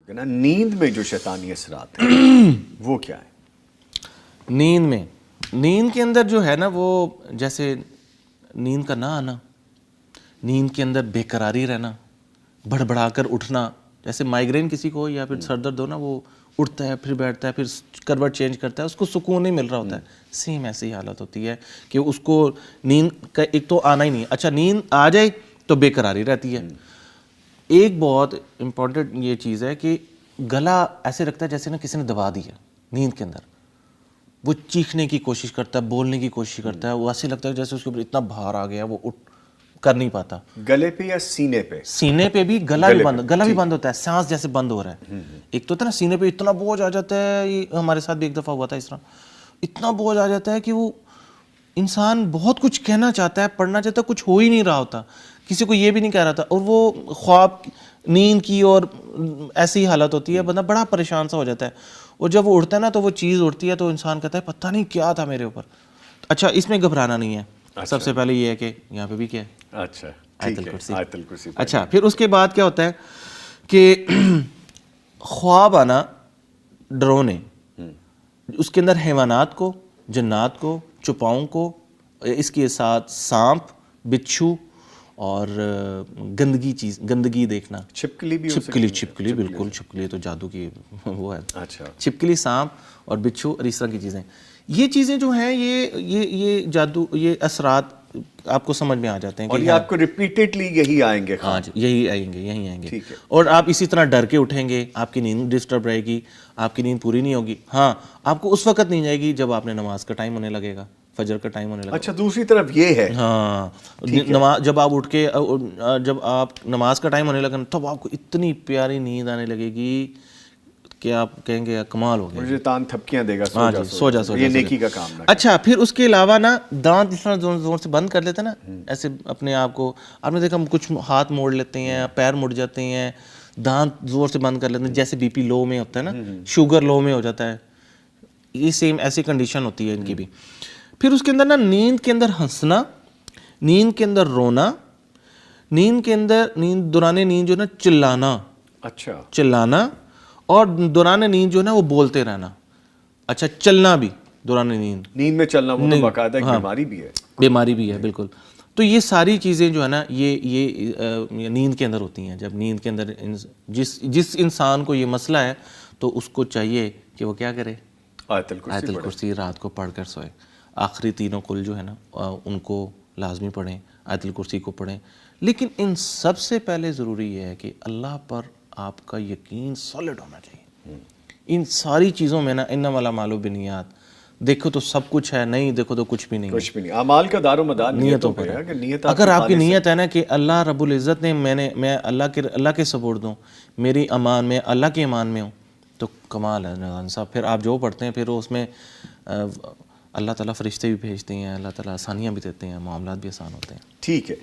نا نیند میں جو شیطانی اثرات ہیں وہ کیا ہے؟ نیند کے اندر جو ہے نا وہ جیسے نیند کا نہ آنا، نیند کے اندر بے قراری رہنا، بڑبڑا کر اٹھنا، جیسے مائیگرین کسی کو یا پھر سر درد ہو نا، وہ اٹھتا ہے پھر بیٹھتا ہے پھر کروٹ چینج کرتا ہے، اس کو سکون نہیں مل رہا ہوتا ہے، سیم ایسی حالت ہوتی ہے کہ اس کو نیند کا ایک تو آنا ہی نہیں، اچھا نیند آ جائے تو بے قراری رہتی ہے۔ ایک بہت امپورٹنٹ یہ چیز ہے کہ گلا ایسے رکھتا ہے جیسے نا کسی نے دبا دیا نیند کے اندر، وہ چیخنے کی کوشش کرتا ہے، بولنے کی کوشش کرتا ہے، وہ ایسے لگتا ہے جیسے اس کے اوپر اتنا بھار آ گیا وہ اٹھ کر نہیں پاتا۔ گلے پہ یا سینے پہ؟ سینے پہ بھی، گلا بھی بند ہوتا ہے، سانس جیسے بند ہو رہا ہے۔ ایک تو ہوتا ہے نا سینے پہ اتنا بوجھ آ جاتا ہے، یہ ہمارے ساتھ بھی ایک دفعہ ہوا تھا اس طرح، اتنا بوجھ آ جاتا ہے کہ وہ انسان بہت کچھ کہنا چاہتا ہے، پڑھنا چاہتا ہے، کچھ ہو ہی نہیں رہا ہوتا، کسی کو یہ بھی نہیں کہہ رہا تھا، اور وہ خواب نیند کی اور ایسی حالت ہوتی ہے، بندہ بڑا پریشان سا ہو جاتا ہے، اور جب وہ اٹھتا ہے نا تو وہ چیز اٹھتی ہے تو انسان کہتا ہے پتہ نہیں کیا تھا میرے اوپر۔ اچھا اس میں گھبرانا نہیں ہے، سب سے پہلے یہ ہے کہ یہاں پہ بھی کیا ہے، اچھا آیت الکرسی۔ آیت الکرسی۔ اچھا پھر اس کے بعد کیا ہوتا ہے کہ خواب آنا ڈرونے، اس کے اندر حیوانات کو، جنات کو، چپاؤں کو، اس کے ساتھ سانپ، بچھو اور گندگی چیز، گندگی دیکھنا، چھپکلی بھی؟ چھپکلی بالکل، چھپکلی تو جادو کی وہ ہے۔ اچھا، چھپکلی، سانپ اور بچھو اور اس طرح کی چیزیں، یہ چیزیں جو ہیں یہ جادو، یہ اثرات آپ کو سمجھ میں آ جاتے ہیں اور یہ آپ کو ریپیٹیڈلی یہی آئیں گے؟ ہاں جی، یہی آئیں گے، اور آپ اسی طرح ڈر کے اٹھیں گے، آپ کی نیند ڈسٹرب رہے گی، آپ کی نیند پوری نہیں ہوگی۔ ہاں آپ کو اس وقت نہیں جائے گی جب آپ نے نماز کا ٹائم ہونے لگے گا، فجر کا ٹائم ہونے لگے گا۔ اچھا دوسری طرف یہ ہے، ہاں نماز جب آپ اٹھ کے، جب آپ نماز کا ٹائم ہونے لگا تب آپ کو اتنی پیاری نیند آنے لگے گی کہ آپ کہیں گے کمال ہو گیا، مجھے تان تھپکیاں دے گا، سو جا۔ یہ نیکی کا کام نہ۔ اچھا پھر اس کے علاوہ نا دانت اس طرح زور سے بند کر لیتے ہیں نا، ایسے اپنے آپ کو، آپ نے دیکھا کچھ ہاتھ موڑ لیتے ہیں، پیر مڑ جاتے ہیں، دانت زور سے بند کر لیتے ہیں، جیسے بی پی لو میں ہوتا ہے نا، شوگر لو میں ہو جاتا ہے، یہ سیم ایسی کنڈیشن ہوتی ہے ان کی بھی۔ پھر اس کے اندر نا نیند کے اندر ہنسنا، نیند کے اندر رونا، نیند کے اندر دوران نیند جو نا چلانا، اچھا چلانا، اور دوران نیند جو ہے نا وہ بولتے رہنا۔ اچھا چلنا بھی دوران نیند میں چلنا، وہ تو باقاعدہ ایک بیماری بھی ہے۔ بیماری بھی ہے بالکل۔ تو یہ ساری چیزیں جو ہے نا یہ نیند کے اندر ہوتی ہیں۔ جب نیند کے اندر جس انسان کو یہ مسئلہ ہے تو اس کو چاہیے کہ وہ کیا کرے، آیت آیت الکرسی رات کو پڑھ کر سوئے، آخری تینوں کل جو ہے نا ان کو لازمی پڑھیں، آیت الکرسی کو پڑھیں۔ لیکن ان سب سے پہلے ضروری یہ ہے کہ اللہ پر آپ کا یقین سالڈ ہونا چاہیے۔ ان ساری چیزوں میں نا انما الاعمال بالنیات، دیکھو تو سب کچھ ہے، نہیں دیکھو تو کچھ بھی نہیں ہے۔ کچھ بھی نہیں، اعمال کا دار و مدار نیتوں پہ ہے کہ نیت اگر آپ کی نیت ہے نا کہ اللہ رب العزت نے میں اللہ کے سپورٹ دوں، میری امان میں اللہ کے امان میں ہوں، تو کمال ہے نظام صاحب۔ پھر آپ جو پڑھتے ہیں پھر اس میں اللہ تعالیٰ فرشتے بھی بھیجتے ہیں، اللہ تعالیٰ آسانیاں بھی دیتے ہیں، معاملات بھی آسان ہوتے ہیں۔ ٹھیک ہے۔